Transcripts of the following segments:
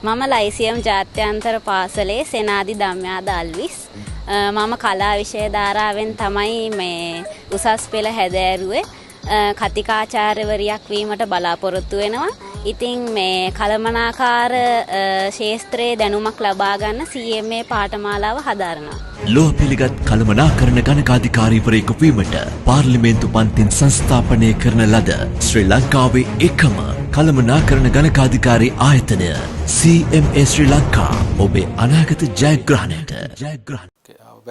මම ලයිසියම් ජාත්‍යන්තර පාසලේ සෙනාදි දම්යා දල්විස්. මම කලා විෂය ධාරාවෙන් තමයි මේ උසස් පෙළ හැදෑරුවේ. කතිකාචාර්යවරියක් වීමට බලාපොරොත්තු වෙනවා. ඉතින් මේ කළමනාකාර ශාස්ත්‍රයේ දැනුමක් ලබා ගන්න CMA පාඨමාලාව හදාරනවා. ලෝහ පිළිගත් කළමනාකරණ ගණකාධිකාරීවරයෙකු වීමට පාර්ලිමේන්තු පන්තින් සංස්ථාපනය කරන ලද ශ්‍රී ලංකාවේ එකම කළමනාකරණ ගණකාධිකාරී ආයතනය CMA Sri Lanka ඔබේ අනාගත ජයග්‍රහණයට.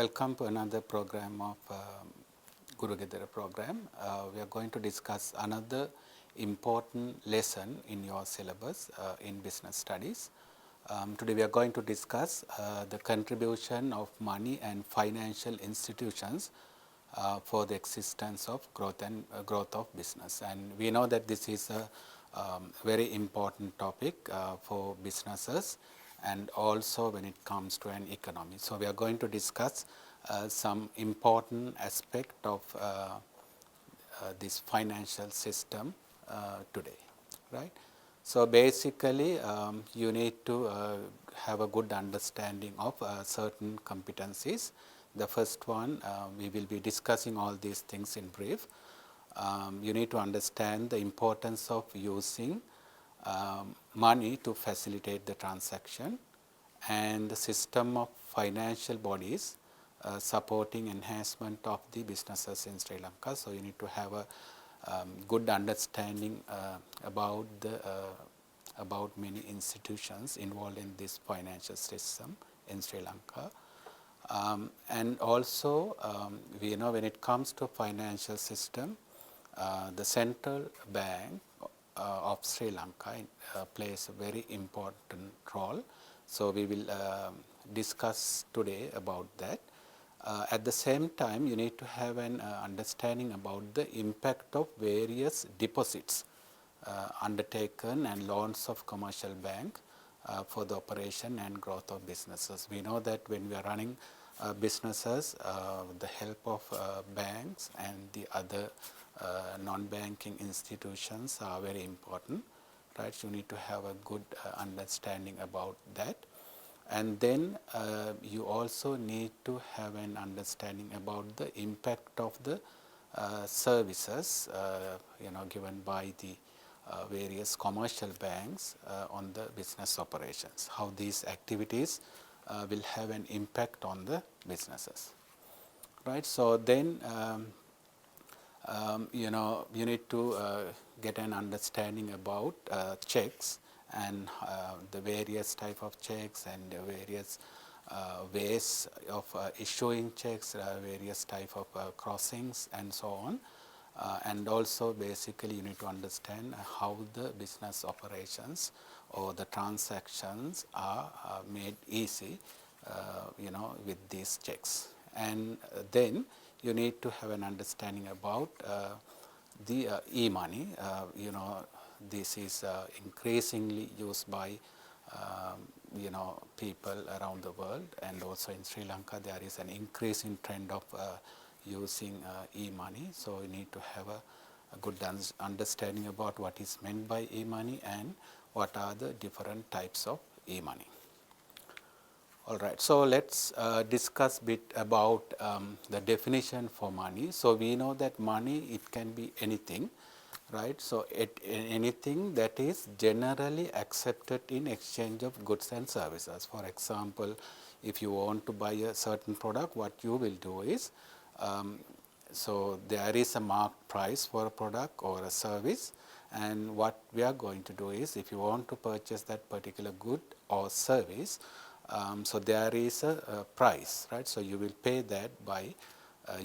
Welcome to another program of Guru Gedara program. We are going to discuss another important lesson in your syllabus in business studies. Today we are going to discuss the contribution of money and financial institutions for the existence of growth of business. And we know that this is a very important topic for businesses and also when it comes to an economy. So we are going to discuss some important aspect of this financial system today, right? So basically you need to have a good understanding of certain competencies. The first one, we will be discussing all these things in brief. You need to understand the importance of using money to facilitate the transaction and the system of financial bodies supporting enhancement of the businesses in Sri Lanka. So you need to have a good understanding about many institutions involved in this financial system in Sri Lanka. And also we know when it comes to financial system, the central bank of Sri Lanka plays a very important role. So we will discuss today about that. At the same time, you need to have an understanding about the impact of various deposits undertaken and loans of commercial bank for the operation and growth of businesses. We know that when we are running businesses, the help of banks and the other non-banking institutions are very important, right? So you need to have a good understanding about that. And then you also need to have an understanding about the impact of the services given by the various commercial banks on the business operations, how these activities will have an impact on the businesses, right? So then you need to get an understanding about checks and the various type of checks and the various ways of issuing checks, various type of crossings and so on. And also basically you need to understand how the business operations or the transactions are made easy with these checks. And then you need to have an understanding about the e-money. This is increasingly used by people around the world, and also in Sri Lanka there is an increasing trend of using e-money. So you need to have a good understanding about what is meant by e-money and what are the different types of e-money. All right, so let's discuss a bit about the definition for money. So we know that money, it can be anything, right? So anything that is generally accepted in exchange of goods and services. For example, if you want to buy a certain product, what you will do is, so there is a marked price for a product or a service, and what we are going to do is, if you want to purchase that particular good or service, so there is a price, right? So you will pay that by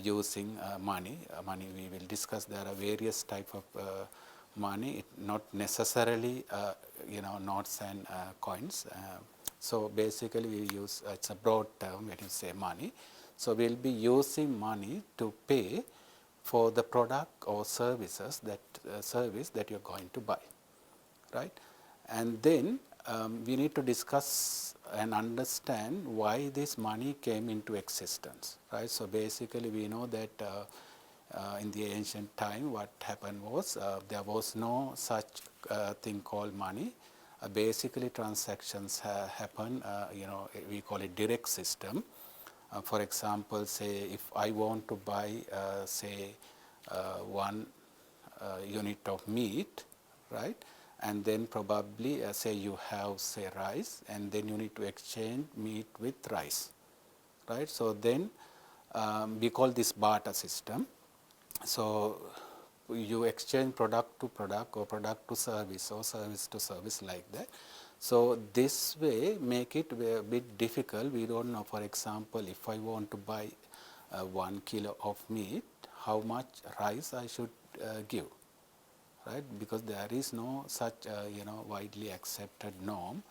using money. Money we will discuss. There are various type of money. It not necessarily notes and coins. So basically we use, it's a broad term when you say money. So we'll be using money to pay for the product or services that you're going to buy, right? And then we need to discuss and understand why this money came into existence, right? So basically we know that in the ancient time what happened was there was no such thing called money. basically transactions happen, we call it direct system. For example, say if I want to buy, say, one unit of meat, right? And then probably say you have, say, rice, and then you need to exchange meat with rice, right? So then we call this barter system. So you exchange product to product or product to service or service to service, like that. So this way make it a bit difficult. We don't know, for example, if I want to buy 1 kilo of meat, how much rice I should give, right? Because there is no such widely accepted norm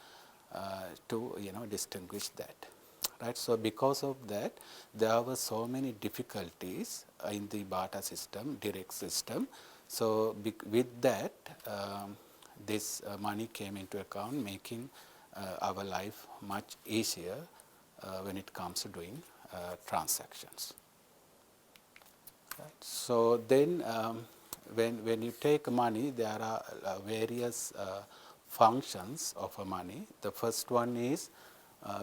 to distinguish that, right? So because of that, there were so many difficulties in the barter system, direct system. So with that, this money came into account, making our life much easier when it comes to doing transactions. Right. So then when you take money, there are various functions of a money. The first one is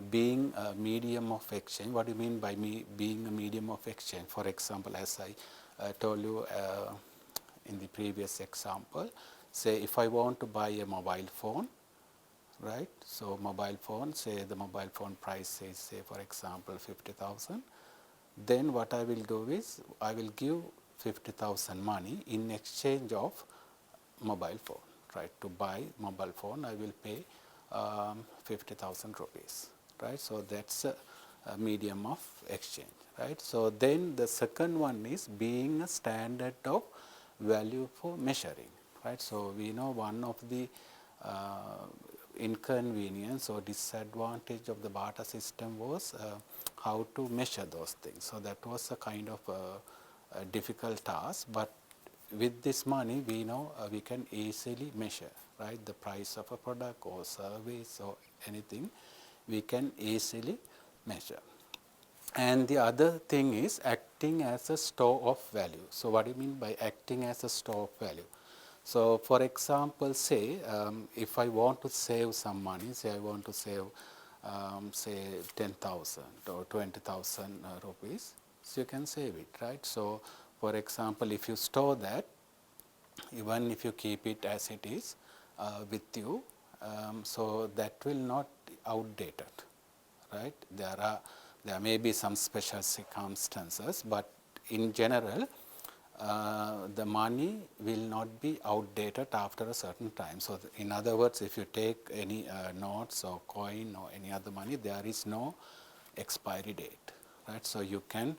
being a medium of exchange. What do you mean by being a medium of exchange? For example, as I told you in the previous example, say if I want to buy a mobile phone, right? So mobile phone, say the mobile phone price is, say, for example, 50,000. Then what I will do is I will give 50,000 money in exchange of mobile phone, right? To buy mobile phone, I will pay 50,000 rupees, right? So that's a medium of exchange, right? So then the second one is being a standard of value for measuring, right? So we know one of the inconvenience or disadvantage of the barter system was how to measure those things. So that was a kind of a difficult task, but with this money we know we can easily measure, right? The price of a product or service or anything we can easily measure. And the other thing is acting as a store of value. So what do you mean by acting as a store of value? So for example, say if I want to save some money, say I want to save say 10,000 or 20,000 rupees, so you can save it, right? So for example, if you store that, even if you keep it as it is with you, so that will not outdated, right? There may be some special circumstances, but in general, the money will not be outdated after a certain time. So in other words, if you take any notes or coin or any other money, there is no expiry date, right? So you can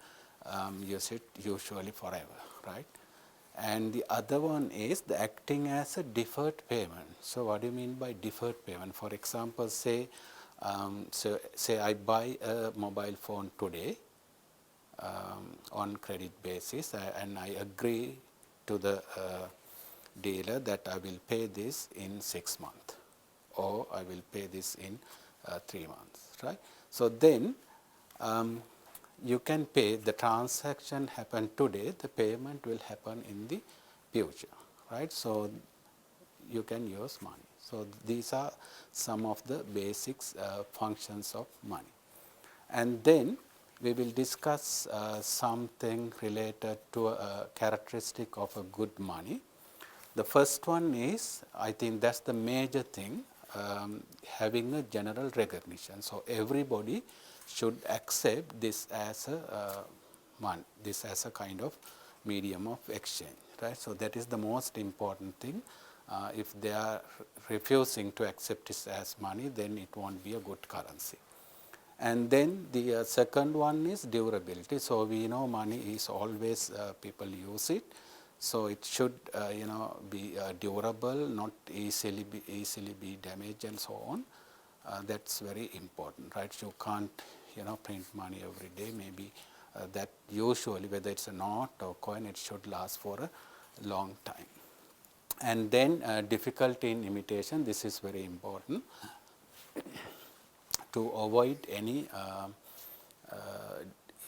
use it usually forever, right? And the other one is the acting as a deferred payment. So what do you mean by deferred payment? For example, say say I buy a mobile phone today on credit basis, and I agree to the dealer that I will pay this in 6 months or I will pay this in 3 months, right? So then you can pay, the transaction happen today, the payment will happen in the future, right? So you can use money. So these are some of the basics functions of money. And then we will discuss something related to a characteristic of a good money. The first one is, I think that's the major thing, having a general recognition. So everybody should accept this as a this as a kind of medium of exchange, right? So that is the most important thing. If they are refusing to accept this as money, then it won't be a good currency. And then the second one is durability. So we know money is always people use it, so it should be durable, not easily be damaged and so on. That's very important, right? You can't print money every day. Maybe that usually, whether it's a note or coin, it should last for a long time. And then difficulty in imitation. This is very important to avoid any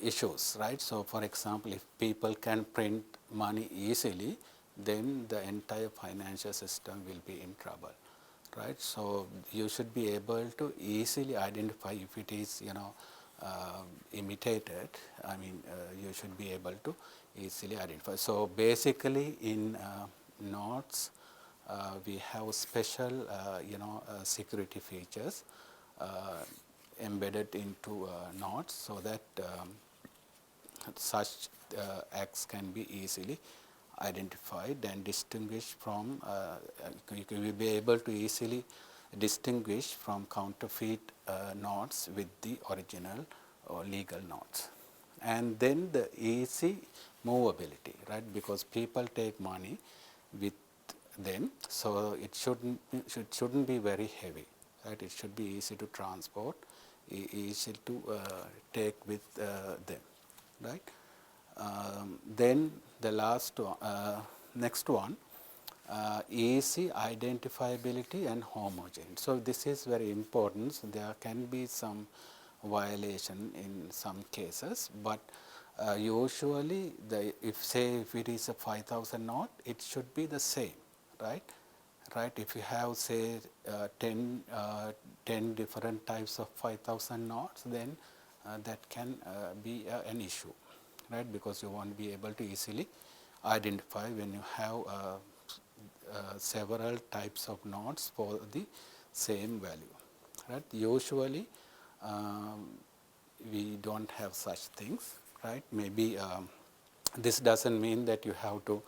issues, right? So for example, if people can print money easily, then the entire financial system will be in trouble, right? So you should be able to easily identify if it is, imitated. I mean, you should be able to easily identify. So basically, in notes, we have special, security features embedded into notes, so that such acts can be easily identified and distinguished from, you will be able to easily distinguish from counterfeit notes with the original or legal notes. And then the easy movability, right? Because people take money with them, so it shouldn't be very heavy, right? It should be easy to transport, easy to take with them, right? Then the next one, easy identifiability and homogeneity. So this is very important. So there can be some violation in some cases, but usually if it is a 5,000 note, it should be the same, right? Right, if you have, say, 10 different types of 5,000 notes, then that can be an issue, right? Because you won't be able to easily identify when you have several types of notes for the same value, right? Usually, we don't have such things, right? Maybe this doesn't mean that you have to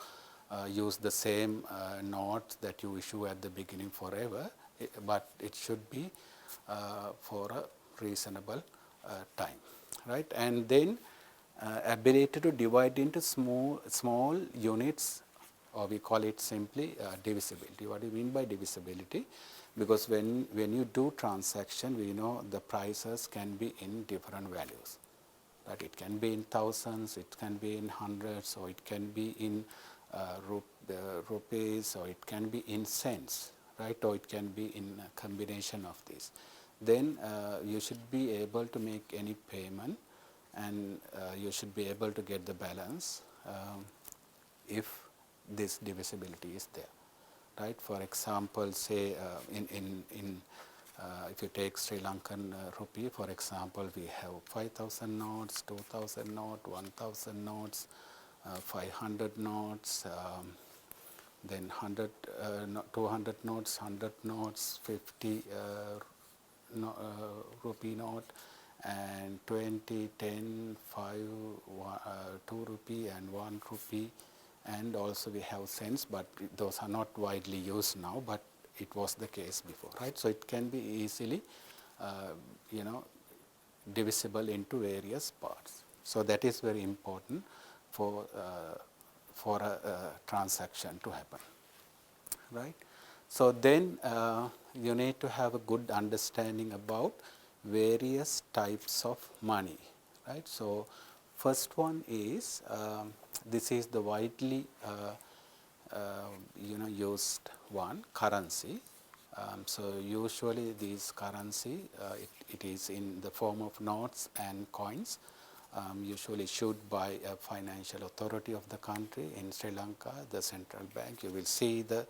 use the same note that you issue at the beginning forever, but it should be for a reasonable time, right? And then ability to divide into small units, or we call it simply divisibility. What do you mean by divisibility? Because when you do transaction, we know the prices can be in different values. Right? It can be in thousands, it can be in hundreds, or it can be in rupees, or it can be in cents, right? Or it can be in a combination of these. Then you should be able to make any payment, and you should be able to get the balance if this divisibility is there, right? For example, say if you take Sri Lankan rupee, for example, we have 5,000 notes, 2,000 notes, 1,000 notes, 500 notes, then 200 notes, 100 notes, 50 rupee note, and 20, 10, 5, 2 rupee and 1 rupee, and also we have cents, but those are not widely used now, but it was the case before, right? So it can be easily, divisible into various parts. So that is very important for a transaction to happen, right? So then you need to have a good understanding about various types of money, right? So first one is, this is the widely used one, currency. So usually this currency, it is in the form of notes and coins, usually issued by a financial authority of the country. In Sri Lanka, the central bank, you will see the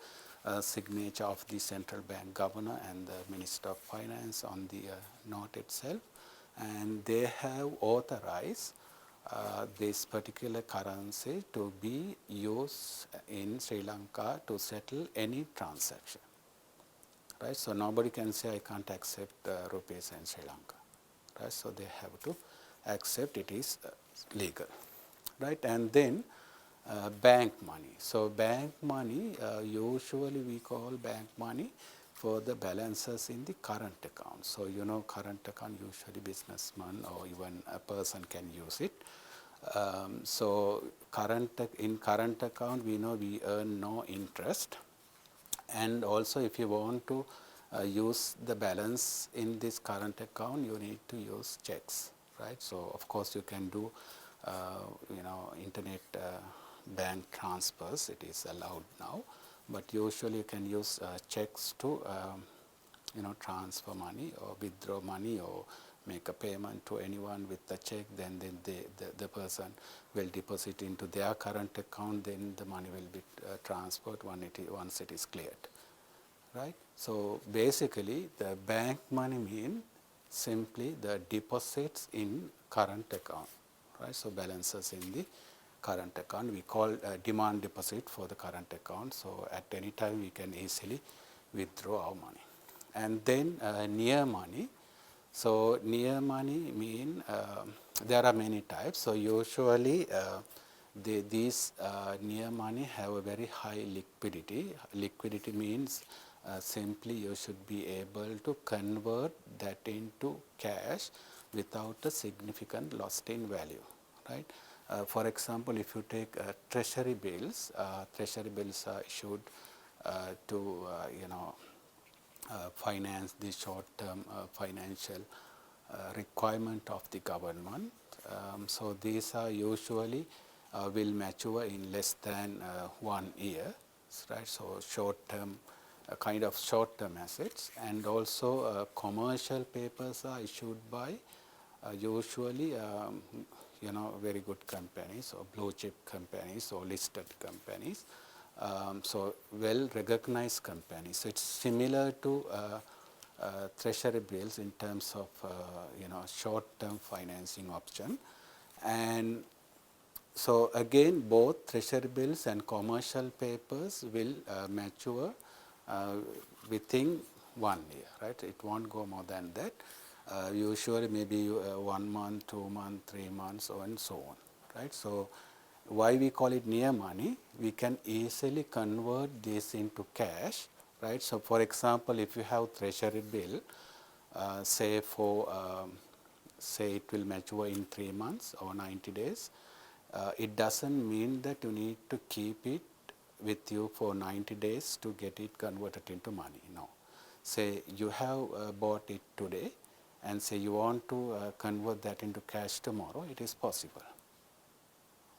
signature of the central bank governor and the Minister of Finance on the note itself, and they have authorized this particular currency to be used in Sri Lanka to settle any transaction, right? So nobody can say I can't accept rupees in Sri Lanka, right? So they have to accept, it is legal, right? And then bank money. So bank money, usually we call bank money for the balances in the current account. So current account, usually businessman or even a person can use it. So in current account, we know we earn no interest, and also if you want to use the balance in this current account, you need to use checks, right? So of course you can do internet bank transfers, it is allowed now, but usually you can use checks to transfer money or withdraw money or make a payment to anyone with the check. Then the person will deposit into their current account, then the money will be transferred once it is cleared, right? So basically the bank money mean simply the deposits in current account, right? So balances in the current account, we call demand deposit for the current account. So at any time we can easily withdraw our money. And then near money. So near money mean there are many types. So usually these near money have a very high liquidity. Liquidity means simply you should be able to convert that into cash without a significant loss in value, right? For example, if you take treasury bills are issued to finance the short-term financial requirement of the government. So these are usually will mature in less than 1 year, right? So short-term, kind of short-term assets, and also commercial papers are issued by usually very good companies or blue chip companies or listed companies. So well recognized companies. So it's similar to treasury bills in terms of short-term financing option. And so again, both treasury bills and commercial papers will mature within 1 year, right? It won't go more than that. Usually maybe 1 month, 2 months, 3 months, and so on, right? So why we call it near money? We can easily convert this into cash, right? So for example, if you have treasury bill, say it will mature in 3 months or 90 days, it doesn't mean that you need to keep it with you for 90 days to get it converted into money. No. Say you have bought it today and say you want to convert that into cash tomorrow, it is possible,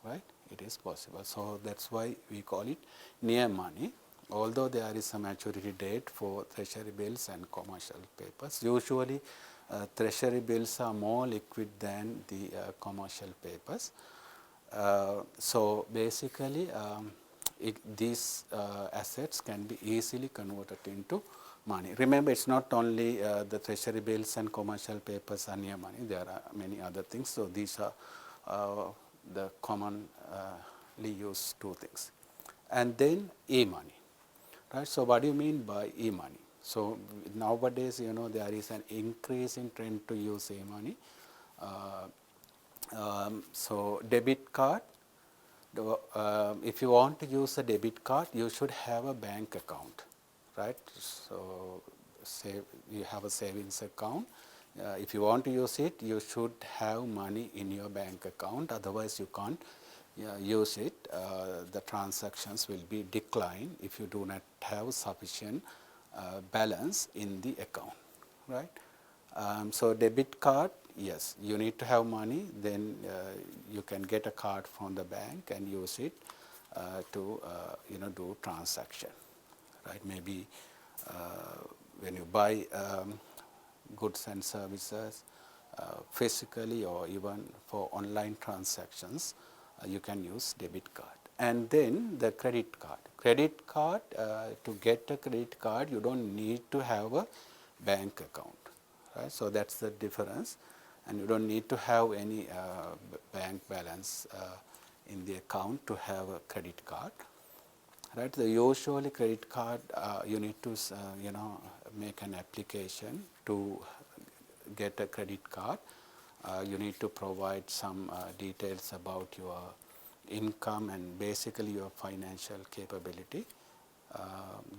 right? It is possible. So that's why we call it near money. Although there is a maturity date for treasury bills and commercial papers, usually treasury bills are more liquid than the commercial papers. So basically these assets can be easily converted into money. Remember, it's not only the treasury bills and commercial papers are near money, there are many other things. So these are the commonly used two things. And then e-money, right? So what do you mean by e-money? So nowadays, there is an increase in trend to use e-money. So debit card, if you want to use a debit card, you should have a bank account, right? So say you have a savings account. If you want to use it, you should have money in your bank account. Otherwise, you can't use it. The transactions will be declined if you do not have sufficient balance in the account, right? So debit card, yes, you need to have money. Then you can get a card from the bank and use it to do transaction, right? Maybe when you buy goods and services physically or even for online transactions, you can use debit card. And then the credit card. Credit card, to get a credit card, you don't need to have a bank account, right? So that's the difference. And you don't need to have any bank balance in the account to have a credit card, right? The usually credit card, you need to make an application to get a credit card. You need to provide some details about your income and basically your financial capability.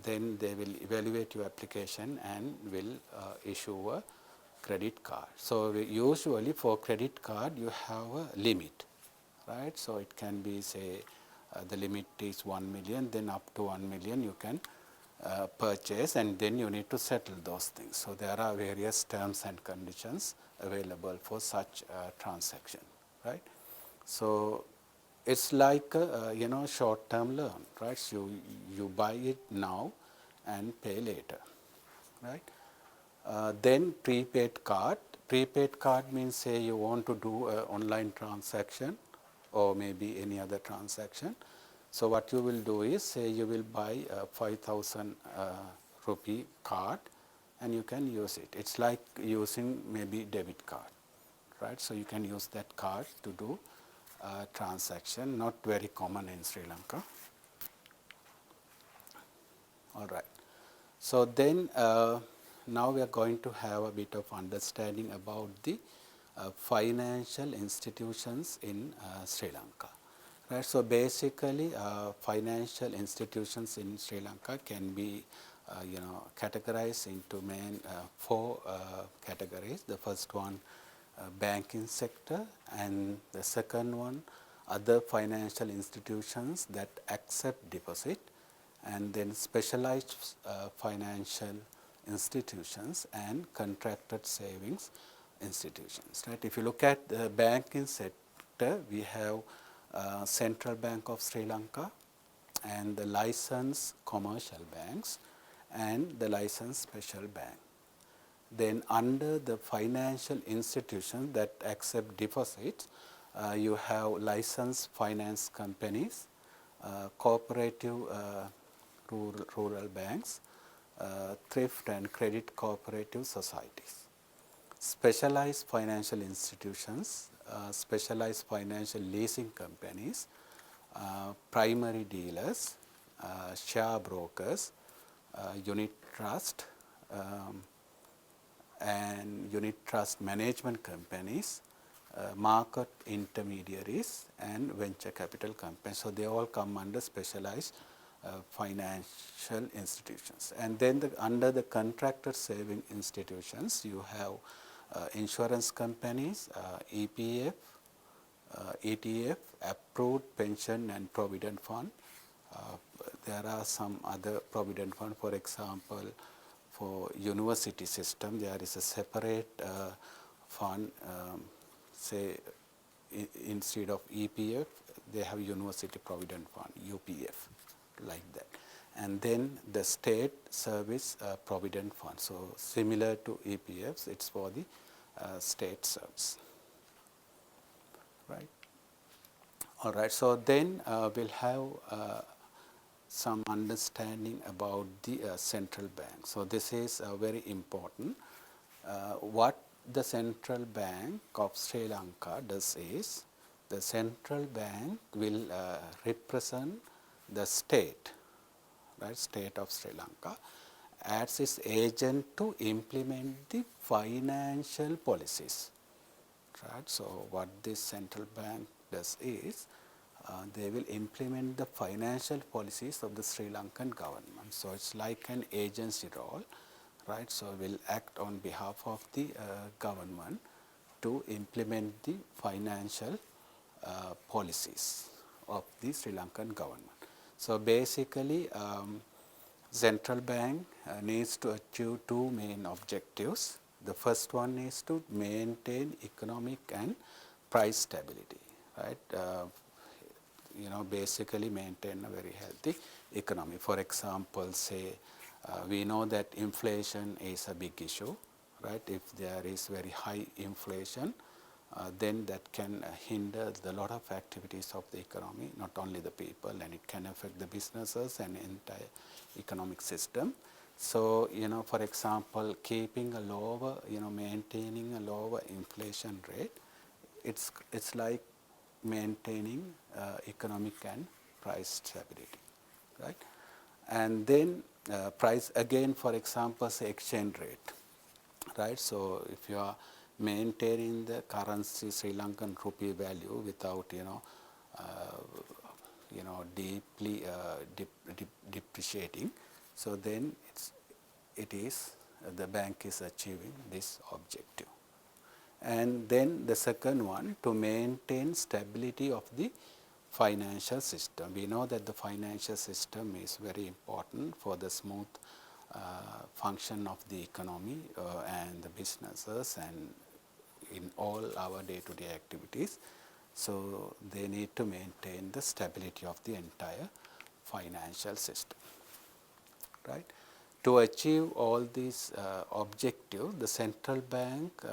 Then they will evaluate your application and will issue a credit card. So usually for credit card you have a limit, right? So it can be, say, the limit is 1 million, then up to 1 million you can purchase, and then you need to settle those things. So there are various terms and conditions available for such transaction, right? So it's like a short-term loan, right? So you buy it now and pay later, right? Then prepaid card. Prepaid card means, say you want to do an online transaction or maybe any other transaction. So what you will do is, say you will buy 5,000 rupee card and you can use it. It's like using maybe debit card, right? So you can use that card to do transaction, not very common in Sri Lanka. All right. So then now we are going to have a bit of understanding about the financial institutions in Sri Lanka. Right. So basically, financial institutions in Sri Lanka can be, categorized into main four categories. The first one, banking sector, and the second one, other financial institutions that accept deposit, and then specialized financial institutions and contracted savings institutions. Right? If you look at the banking sector, we have Central Bank of Sri Lanka and the licensed commercial banks and the licensed special bank. Then under the financial institutions that accept deposits, you have licensed finance companies, cooperative rural banks, thrift and credit cooperative societies. Specialized financial institutions, specialized financial leasing companies, primary dealers, share brokers, unit trust, and unit trust management companies, market intermediaries, and venture capital companies. So they all come under specialized financial institutions. And then under the contracted saving institutions, you have insurance companies, EPF, ETF, approved pension and provident fund. There are some other provident fund, for example, for university system, there is a separate fund, say instead of EPF, they have University Provident Fund, UPF, like that. And then the State Service Provident Fund. So similar to EPFs, it's for the state service. Right. All right. So then we'll have some understanding about the central bank. So this is very important. What the Central Bank of Sri Lanka does is, the central bank will represent the state, right, state of Sri Lanka, as its agent to implement the financial policies. Right. So what this central bank does is, they will implement the financial policies of the Sri Lankan government. So it's like an agency role, right? So will act on behalf of the government to implement the financial policies of the Sri Lankan government. So basically, central bank needs to achieve two main objectives. The first one is to maintain economic and price stability, right? Basically maintain a very healthy economy. For example, say we know that inflation is a big issue, right? If there is very high inflation, then that can hinder a lot of activities of the economy, not only the people, and it can affect the businesses and entire economic system. So, for example, keeping a lower, maintaining a lower inflation rate, it's like maintaining economic and price stability, right? And then price, again, for example, say exchange rate, right? So if you are maintaining the currency Sri Lankan rupee value without, deeply depreciating, so then the bank is achieving this objective. And then the second one, to maintain stability of the financial system. We know that the financial system is very important for the smooth function of the economy and the businesses and in all our day-to-day activities. So they need to maintain the stability of the entire financial system, right? To achieve all these objectives, the central bank,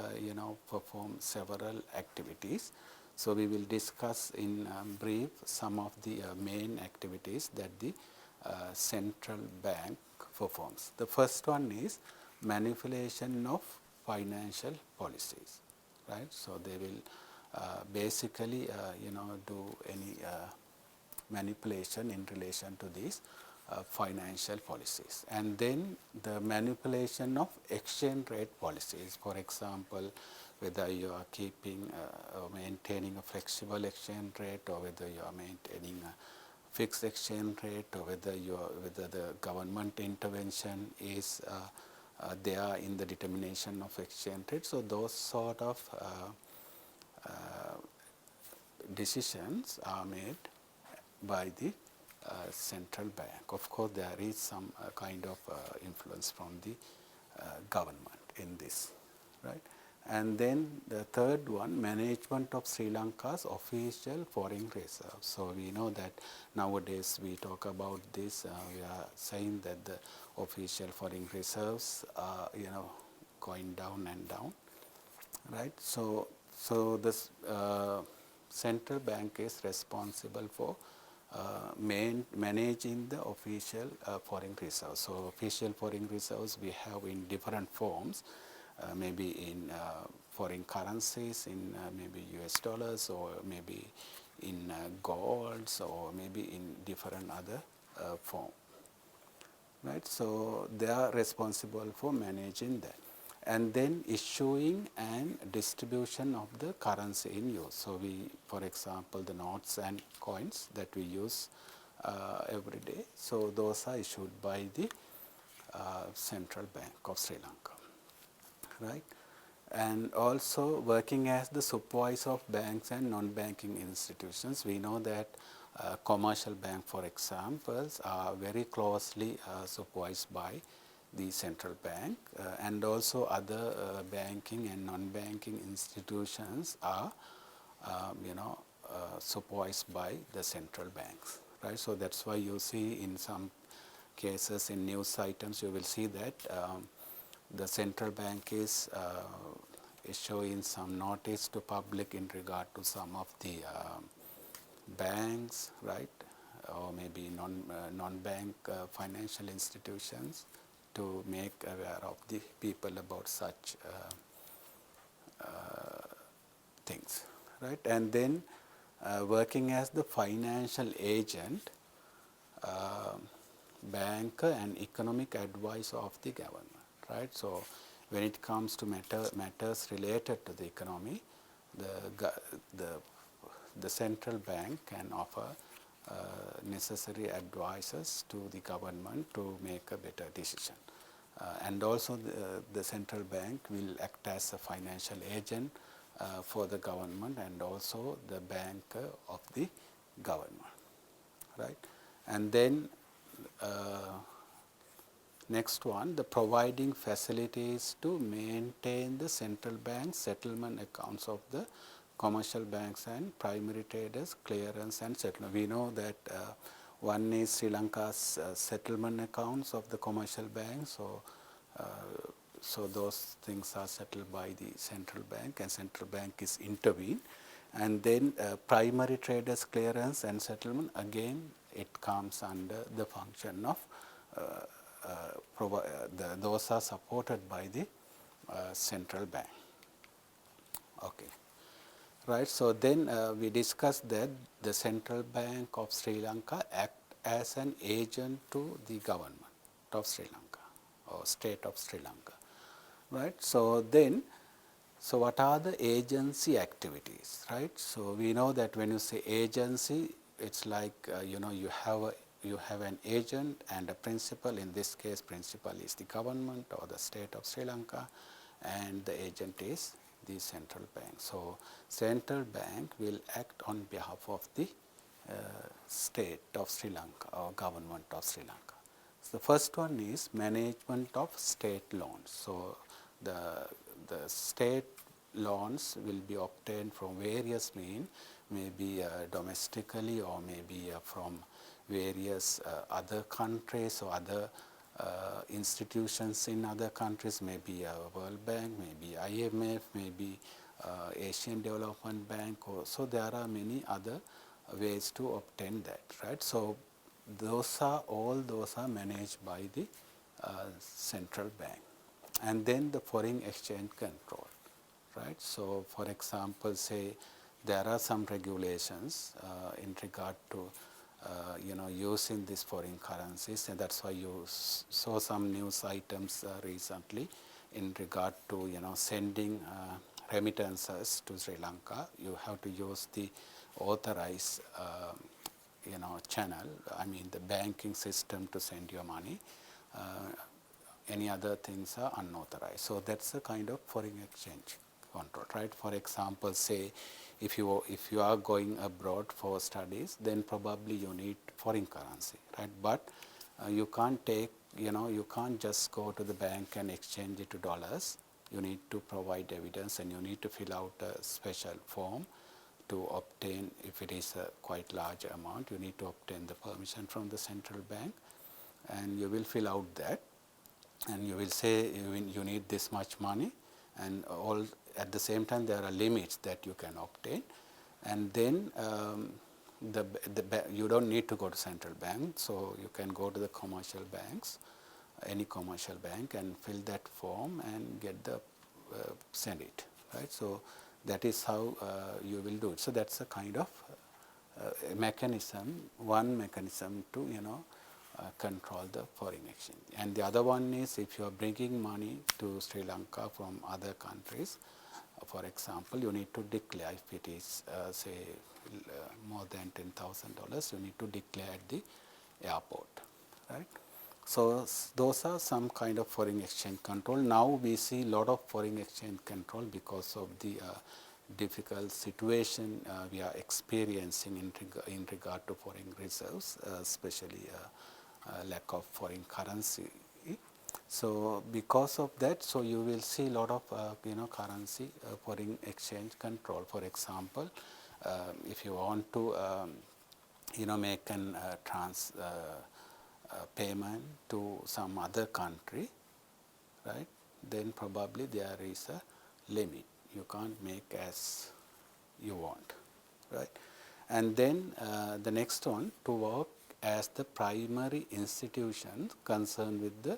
perform several activities. So we will discuss in brief some of the main activities that the central bank performs. The first one is manipulation of financial policies, right? So they will basically, do any manipulation in relation to these financial policies. And then the manipulation of exchange rate policies, for example, whether you are keeping or maintaining a flexible exchange rate, or whether you are maintaining a fixed exchange rate, or whether the government intervention is there in the determination of exchange rate. So those sort of decisions are made by the central bank. Of course, there is some kind of influence from the government in this, right? And then the third one, management of Sri Lanka's official foreign reserves. So we know that nowadays we talk about this, we are saying that the official foreign reserves are, going down and down, right? So this central bank is responsible for managing the official foreign reserves. So official foreign reserves we have in different forms, maybe in foreign currencies, in maybe US dollars, or maybe in golds, or maybe in different other form, right? So they are responsible for managing that. And then issuing and distribution of the currency in use. So we, for example, the notes and coins that we use every day, so those are issued by the Central Bank of Sri Lanka, right? And also working as the supervisor of banks and non-banking institutions. We know that commercial bank, for example, are very closely supervised by the central bank, and also other banking and non-banking institutions are, supervised by the central banks, right? So that's why you see in some cases in news items, you will see that the central bank is issuing some notice to public in regard to some of the banks, right, or maybe non-bank financial institutions, to make aware of the people about such things, right? And then working as the financial agent, banker and economic advisor of the government, right? So when it comes to matters related to the economy, the central bank can offer necessary advices to the government to make a better decision. And also the central bank will act as a financial agent for the government, and also the banker of the government, right? And then next one, the providing facilities to maintain the central bank settlement accounts of the commercial banks and primary traders, clearance and settlement. We know that one is Sri Lanka's settlement accounts of the commercial banks. So those things are settled by the central bank, and central bank is intervened. And then primary traders, clearance and settlement, again it comes under the function of those are supported by the central bank. Okay. Right, so then we discussed that the Central Bank of Sri Lanka act as an agent to the government of Sri Lanka, or state of Sri Lanka, right? So then, so what are the agency activities, right? So we know that when you say agency, it's like, you have an agent and a principal. In this case, principal is the government or the state of Sri Lanka, and the agent is the central bank. So central bank will act on behalf of the state of Sri Lanka or government of Sri Lanka. So the first one is management of state loans. So the state loans will be obtained from various means, maybe domestically, or maybe from various other countries or other institutions in other countries, maybe World Bank, maybe IMF, maybe Asian Development Bank. So there are many other ways to obtain that, right? So all those are managed by the central bank. And then the foreign exchange control, right? So for example, say there are some regulations in regard to using these foreign currencies, and that's why you saw some news items recently in regard to sending remittances to Sri Lanka. You have to use the authorized channel, I mean the banking system to send your money. Any other things are unauthorized. So that's a kind of foreign exchange control, right? For example, say if you are going abroad for studies, then probably you need foreign currency, right? But you can't take, you can't just go to the bank and exchange it to dollars. You need to provide evidence, and you need to fill out a special form to obtain, if it is a quite large amount, you need to obtain the permission from the central bank, and you will fill out that, and you will say you need this much money, and all at the same time there are limits that you can obtain, and then you don't need to go to central bank, so you can go to the commercial banks, any commercial bank, and fill that form and get the send it, right? So that is how you will do it. So that's a kind of mechanism, one mechanism to control the foreign exchange. And the other one is if you are bringing money to Sri Lanka from other countries, for example, you need to declare if it is say more than $10,000, you need to declare at the airport, right? So those are some kind of foreign exchange control. Now we see a lot of foreign exchange control because of the difficult situation we are experiencing in regard to foreign reserves, especially lack of foreign currency. So because of that, so you will see a lot of currency foreign exchange control. For example, if you want to make an payment to some other country, right, then probably there is a limit. You can't make as you want, right? And then the next one, to work as the primary institution concerned with the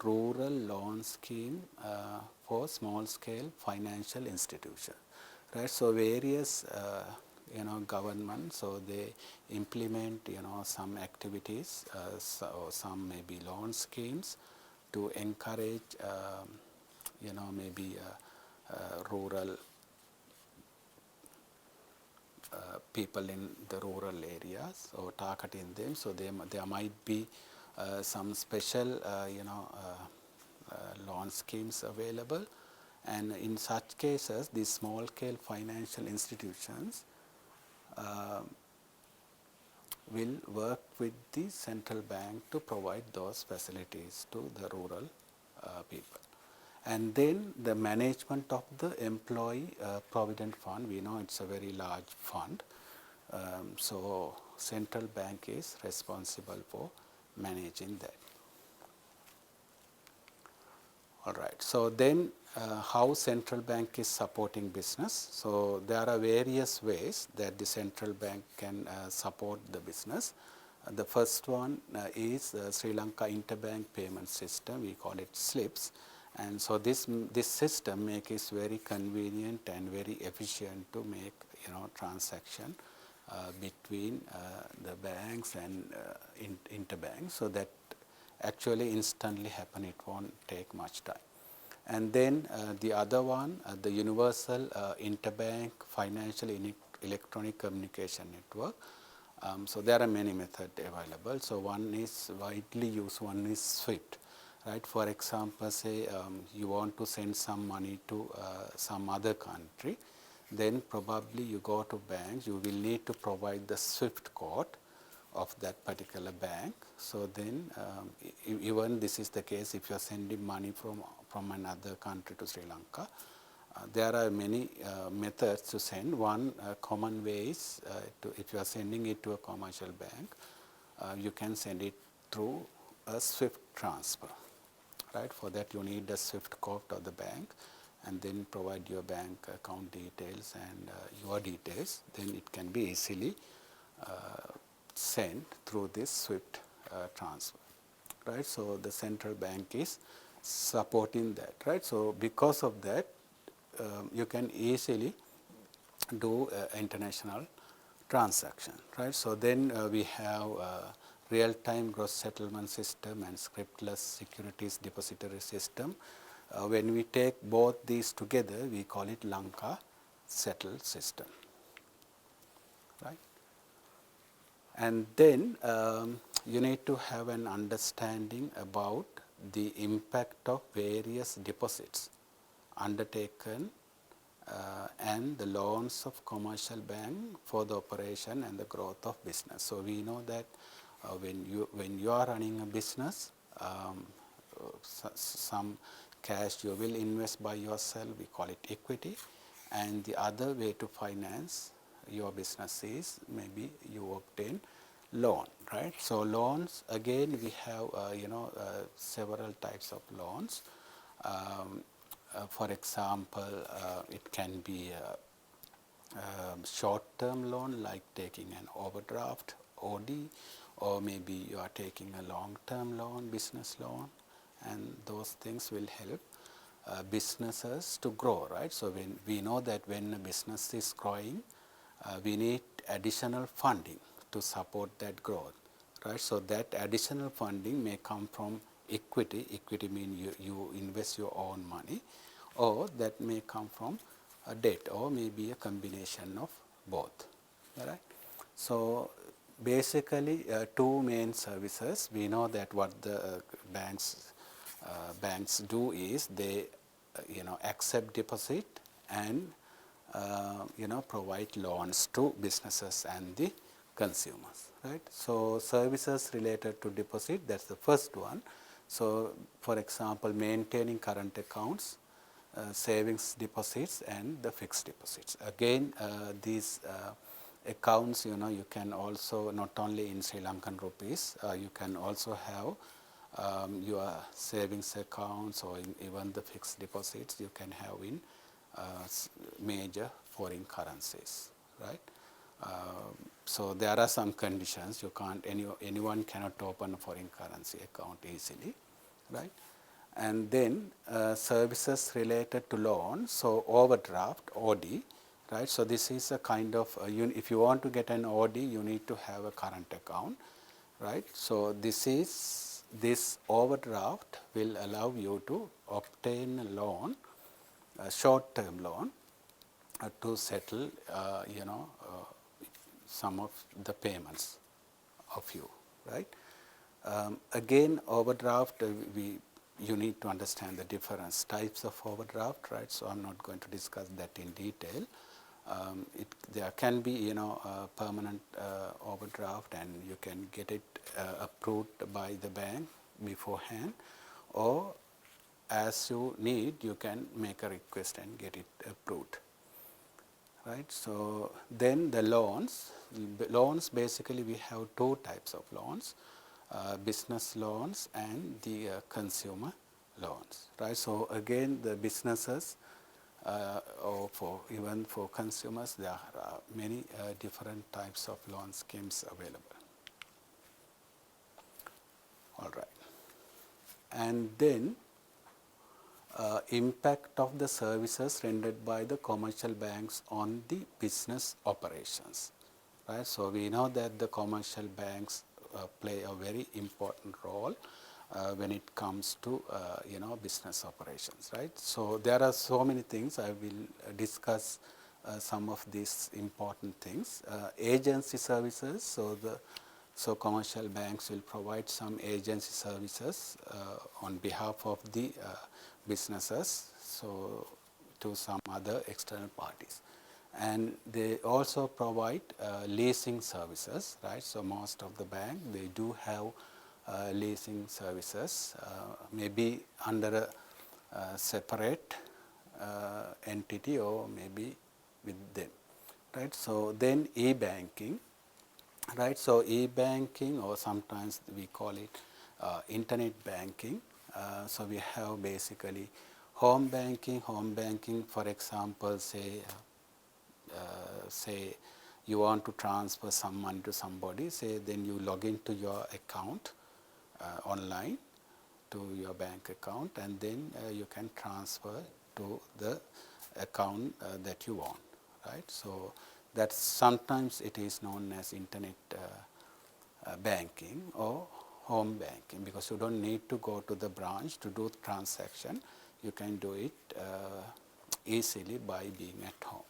rural loan scheme for small scale financial institution, right? So various governments, so they implement some activities, so some maybe loan schemes to encourage maybe rural people in the rural areas, or targeting them. So there might be some special loan schemes available, and in such cases these small scale financial institutions will work with the central bank to provide those facilities to the rural people. And then the management of the employee provident fund, we know it's a very large fund. So central bank is responsible for managing that. All right. So then how central bank is supporting business? So there are various ways that the central bank can support the business. The first one is Sri Lanka Interbank Payment System. We call it SLIPS. And so this system makes it very convenient and very efficient to make transaction between the banks and interbanks, so that actually instantly happen. It won't take much time. And then the other one, the Universal Interbank Financial Electronic Communication Network. So there are many methods available. So one is widely used, one is SWIFT. Right? For example, say you want to send some money to some other country, then probably you go to banks, you will need to provide the SWIFT code of that particular bank. So then even this is the case if you are sending money from another country to Sri Lanka. There are many methods to send. One common way is if you are sending it to a commercial bank, you can send it through a SWIFT transfer. Right? For that you need the SWIFT code of the bank, and then provide your bank account details and your details. Then it can be easily sent through this SWIFT transfer, right? So the central bank is supporting that, right? So because of that, you can easily do international transaction, right? So then we have real-time gross settlement system and scriptless securities depository system. When we take both these together, we call it Lanka settle system, right? And then you need to have an understanding about the impact of various deposits undertaken and the loans of commercial bank for the operation and the growth of business. So we know that when you are running a business, some cash you will invest by yourself, we call it equity, and the other way to finance your business is maybe you obtain loan, right? So loans, again we have several types of loans. For example, it can be a short-term loan like taking an overdraft, OD, or maybe you are taking a long-term loan, business loan, and those things will help businesses to grow, right? So when we know that when a business is growing, we need additional funding to support that growth, right? So that additional funding may come from equity. Equity means you invest your own money, or that may come from a debt, or maybe a combination of both, right? So basically two main services. We know that what the banks do is they accept deposit and provide loans to businesses and the consumers, right? So services related to deposit, that's the first one. So for example, maintaining current accounts, savings deposits and the fixed deposits. Again, these accounts, you can also, not only in Sri Lankan rupees, you can also have your savings accounts, or even the fixed deposits you can have in major foreign currencies, right? So there are some conditions. You can't, anyone cannot open a foreign currency account easily, right? And then services related to loans, so overdraft, OD, right? So this is a kind of, if you want to get an OD, you need to have a current account, right? So this overdraft will allow you to obtain a loan, a short-term loan, to settle, some of the payments of you, right? Again, overdraft, you need to understand the different types of overdraft, right? So I'm not going to discuss that in detail. There can be, a permanent overdraft, and you can get it approved by the bank beforehand, or as you need, you can make a request and get it approved, right? So then the loans basically we have two types of loans, business loans and the consumer loans, right? So again, the businesses or even for consumers, there are many different types of loan schemes available. All right. And then impact of the services rendered by the commercial banks on the business operations, right? So we know that the commercial banks play a very important role when it comes to business operations, right? So there are so many things. I will discuss some of these important things. Agency services, so commercial banks will provide some agency services on behalf of the businesses, so to some other external parties. And they also provide leasing services, right? So most of the bank, they do have leasing services, maybe under a separate entity or maybe with them, right? So then e-banking, right? So e-banking, or sometimes we call it internet banking. So we have basically home banking. Home banking, for example, say you want to transfer some money to somebody, say then you log into your account online to your bank account, and then you can transfer to the account that you want, right? So that's sometimes it is known as internet banking or home banking, because you don't need to go to the branch to do the transaction. You can do it easily by being at home,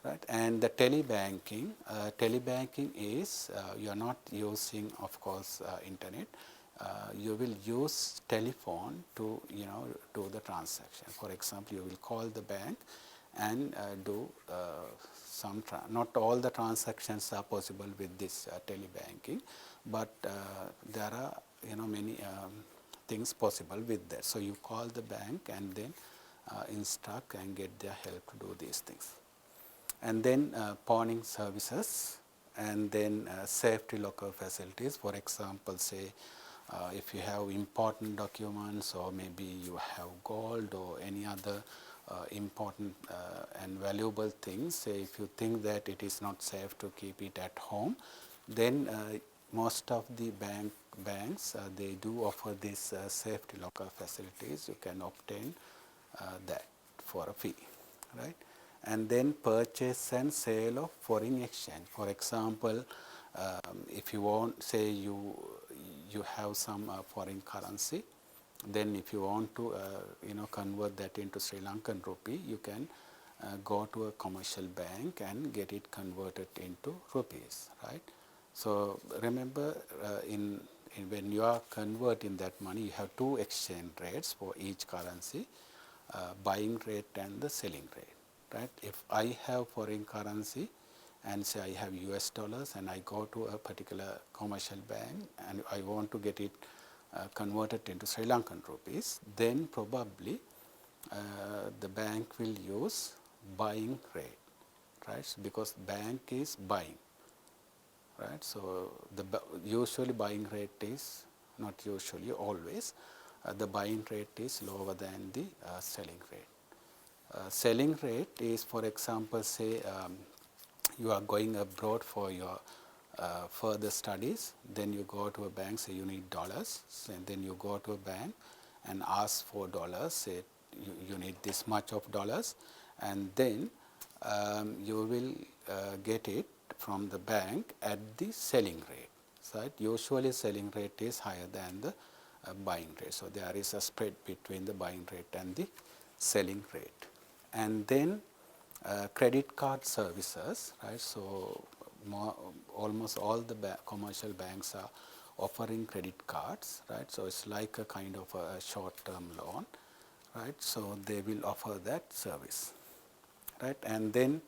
right? And the telebanking, telebanking is you are not using, of course, internet. You will use telephone to do the transaction. For example, you will call the bank and do some. Not all the transactions are possible with this telebanking, but there are many things possible with that. So you call the bank and then instruct and get their help to do these things. And then pawning services, and then safety locker facilities. For example, say if you have important documents, or maybe you have gold or any other important and valuable things, say if you think that it is not safe to keep it at home, then most of the banks they do offer these safety locker facilities. You can obtain that for a fee, right? And then purchase and sale of foreign exchange. For example, if you want, say you have some foreign currency, then if you want to convert that into Sri Lankan rupee, you can go to a commercial bank and get it converted into rupees, right? So remember, when you are converting that money, you have two exchange rates for each currency, buying rate and the selling rate, right? If I have foreign currency and say I have US dollars and I go to a particular commercial bank and I want to get it converted into Sri Lankan rupees, then probably the bank will use buying rate, right? Because bank is buying, right? So usually buying rate is, not usually, always, the buying rate is lower than the selling rate. Selling rate is, for example, say you are going abroad for your further studies, then you go to a bank, say you need dollars, and then you go to a bank and ask for dollars, say you need this much of dollars, and then you will get it from the bank at the selling rate, right? Usually selling rate is higher than the buying rate. So there is a spread between the buying rate and the selling rate. And then credit card services, right? So almost all the commercial banks are offering credit cards, right? So it's like a kind of a short-term loan, right? So they will offer that service, right? And then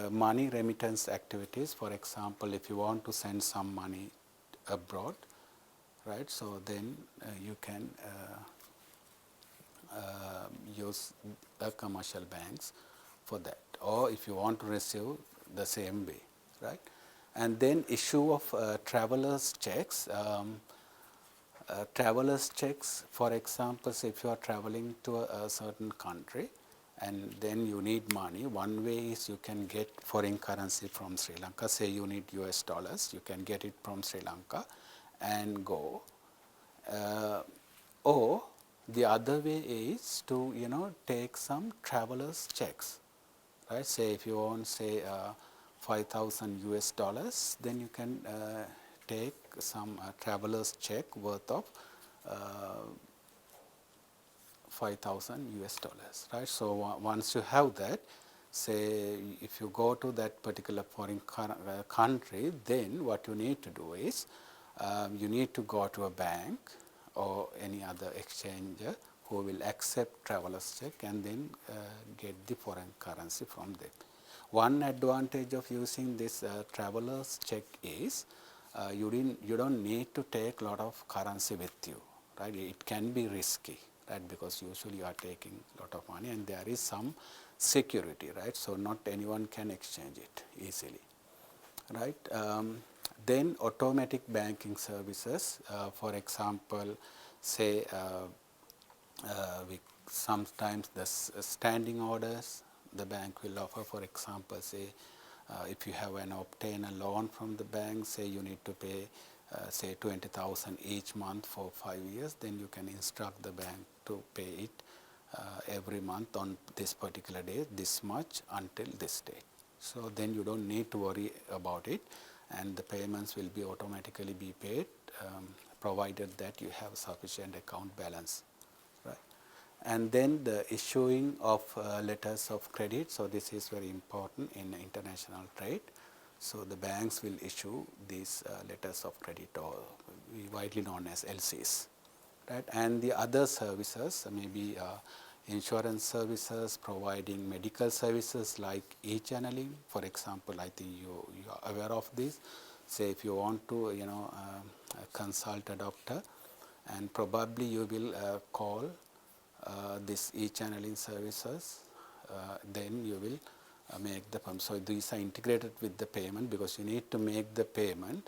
money remittance activities. For example, if you want to send some money abroad, right? So then you can use the commercial banks for that, or if you want to receive the same way, right? And then issue of travelers checks. Travelers checks, for example, if you are traveling to a certain country and then you need money, one way is you can get foreign currency from Sri Lanka. Say you need US dollars, you can get it from Sri Lanka and go. Or the other way is to take some travelers checks, right? Say if you want, say 5,000 US dollars, then you can take some travelers check worth of 5,000 US dollars, right? So once you have that, say if you go to that particular foreign country, then what you need to do is you need to go to a bank or any other exchanger who will accept travelers check and then get the foreign currency from them. One advantage of using this travelers check is you don't need to take a lot of currency with you, right? It can be risky, right? Because usually you are taking a lot of money and there is some security, right? So not anyone can exchange it easily, right? Then automatic banking services, for example, say sometimes the standing orders the bank will offer. For example, say If you have obtain a loan from the bank, say you need to pay say 20,000 each month for 5 years, then you can instruct the bank to pay it every month on this particular day, this much until this date. So then you don't need to worry about it, and the payments will be automatically be paid provided that you have sufficient account balance, right? And then the issuing of letters of credit. So this is very important in international trade. So the banks will issue these letters of credit, or widely known as LCs, right? And the other services, maybe insurance services, providing medical services like e-channeling. For example, I think you are aware of this. Say if you want to consult a doctor, and probably you will call this e-channeling services, then you will make the payment. So these are integrated with the payment, because you need to make the payment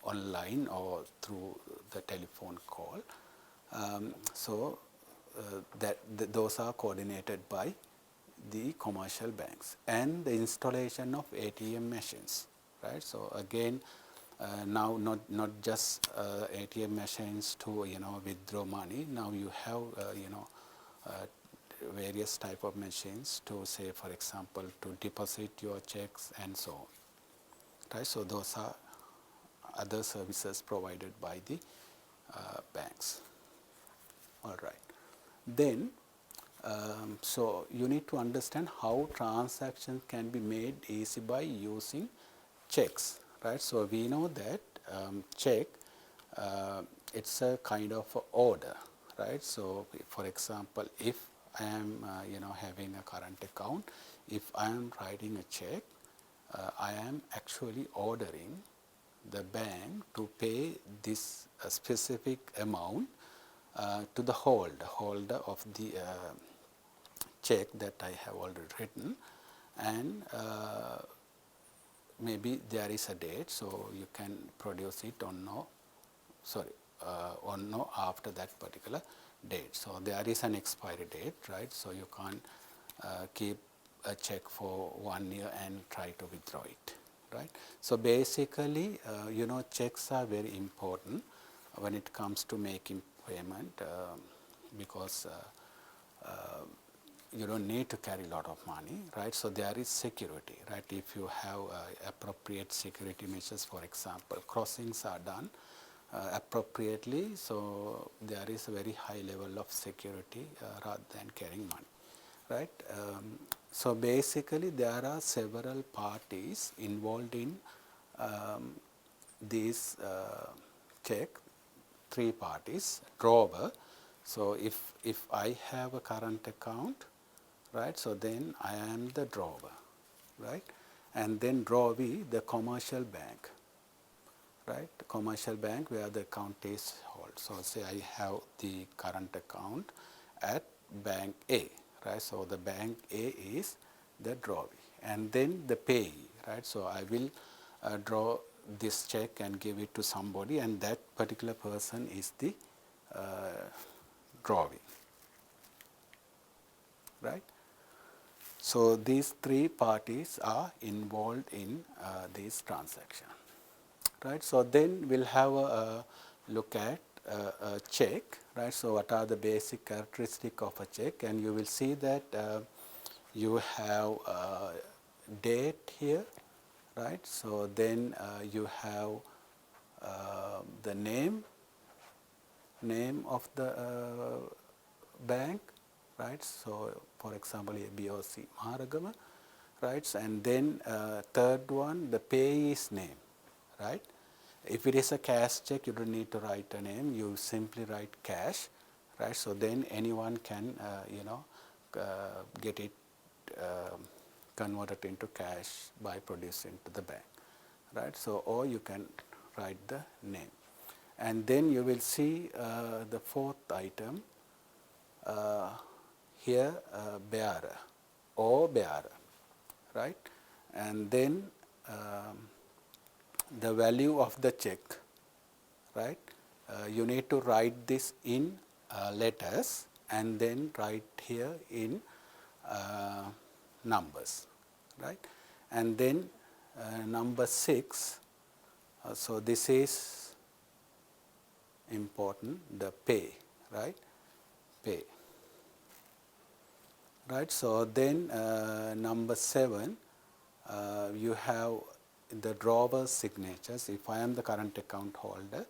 online or through the telephone call. Those are coordinated by the commercial banks. And the installation of ATM machines, right? So again, now not just ATM machines to withdraw money. Now you have various type of machines to, say for example, to deposit your checks and so on, right? So those are other services provided by the banks. All right. Then so you need to understand how transactions can be made easy by using checks, right? So we know that check, it's a kind of a order, right? So for example, if I am having a current account, if I am writing a check, I am actually ordering the bank to pay this specific amount to the holder of the check that I have already written, and maybe there is a date, so you can produce it on no after that particular date. So there is an expiry date, right? So you can't keep a check for 1 year and try to withdraw it, right? So basically, checks are very important when it comes to making payment, because you don't need to carry a lot of money, right? So there is security, right? If you have appropriate security measures, for example, crossings are done appropriately, so there is a very high level of security rather than carrying money, right? So basically, there are several parties involved in these check. 3 parties. Drawer. So if I have a current account, right, so then I am the drawer, right? And then drawee, the commercial bank, right? The commercial bank where the account is held. So say I have the current account at bank A, right? So the bank A is the drawee, and then the payee, right? So I will draw this check and give it to somebody, and that particular person is the drawee, right? So these 3 parties are involved in this transaction, right? So then we'll have a look at a check, right? So what are the basic characteristics of a check? And you will see that you have a date here, right? So then you have the name of the bank, right? So for example, BOC Maharagama, right? And then third one, the payee's name, right? If it is a cash check, you don't need to write a name. You simply write cash, right? So then anyone can get it converted into cash by producing to the bank, right? So or you can write the name, and then you will see the 4th item here, bearer or bearer, right? And then the value of the check, right? You need to write this in letters and then write here in numbers, right? And then number 6, so this is important, the pay, right? Pay. Right, so then number 7, you have the drawer's signatures. If I am the current account holder,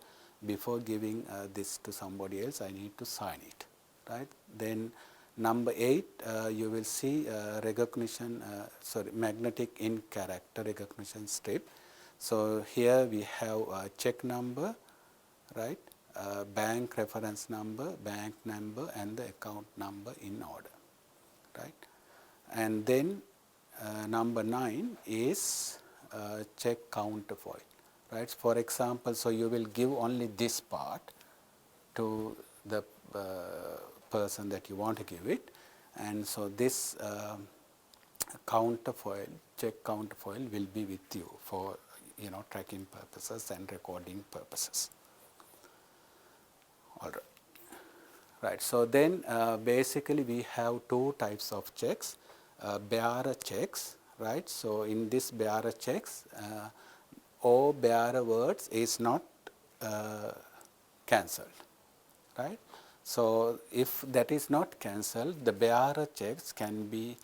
before giving this to somebody else, I need to sign it, right? Then number 8, you will see recognition, magnetic ink character recognition strip. So here we have a check number, right? Bank reference number, bank number, and the account number in order, right? And then number 9 is check counterfoil, right? For example, so you will give only this part to the person that you want to give it, and so this counterfoil, check counterfoil will be with you for tracking purposes and recording purposes. All right. Right. So then basically we have 2 types of checks, bearer checks, right? So in this bearer checks, all bearer words is not cancelled, right? So if that is not cancelled, the bearer checks can be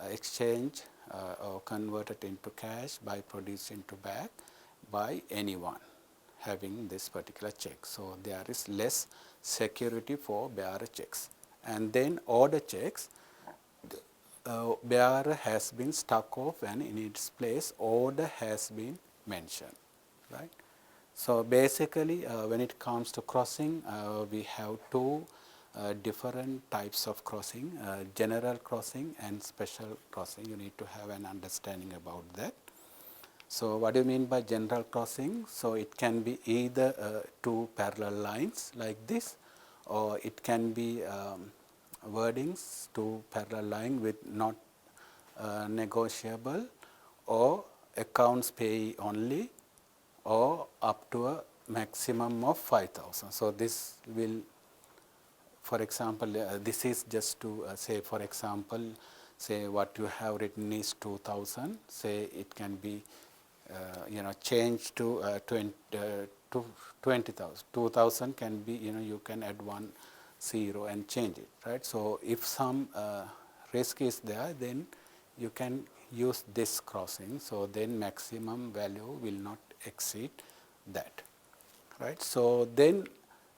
exchanged or converted into cash by produced into bag by anyone having this particular check. So there is less security for bearer checks. And then order checks, the bearer has been struck off and in its place order has been mentioned, right? So basically when it comes to crossing, we have 2 different types of crossing, general crossing and special crossing. You need to have an understanding about that. So what do you mean by general crossing? So it can be either 2 parallel lines like this, or it can be wordings 2 parallel line with not negotiable, or accounts pay only, or up to a maximum of 5,000. So this will, for example, this is just to say, for example, say what you have written is 2,000. Say it can be changed to 20,000. 2,000 can be, you can add 1 0 and change it, right? So if some risk is there, then you can use this crossing. So then maximum value will not exceed that, right? So then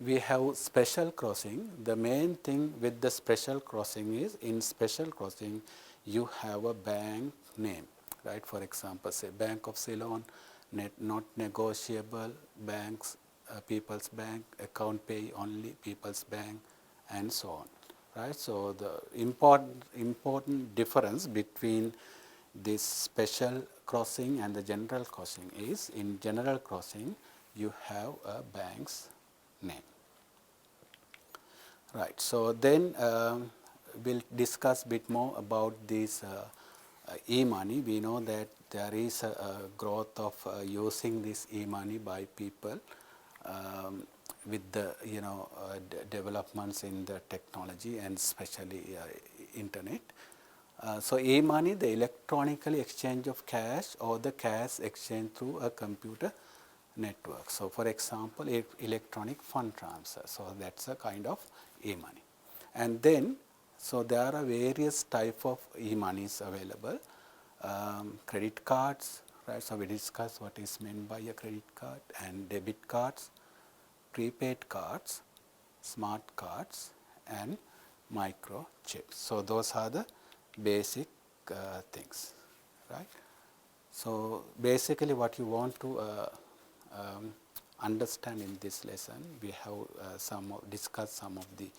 we have special crossing. The main thing with the special crossing is, in special crossing you have a bank name, right? For example, say Bank of Ceylon, not negotiable, banks, People's Bank, account pay only, People's Bank, and so on, right? So the important difference between this special crossing and the general crossing is, in general crossing you have a bank's name. Right. So then we'll discuss a bit more about this e-money. We know that there is a growth of using this e-money by people with the developments in the technology and especially internet. So e-money, the electronically exchange of cash or the cash exchange through a computer network. So for example, electronic fund transfer. So that's a kind of e-money. And then, so there are various type of e-monies available. Credit cards, right? So we discussed what is meant by a credit card, and debit cards, prepaid cards, smart cards, and microchips. So those are the basic things, right? So basically what you want to understand in this lesson, we have discussed some of the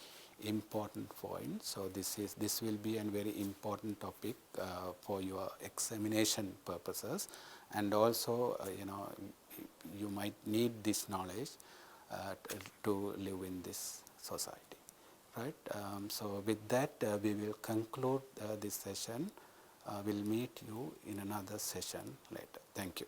important points. So this will be a very important topic for your examination purposes, and also you might need this knowledge to live in this society, right? So with that we will conclude this session. We'll meet you in another session later. Thank you.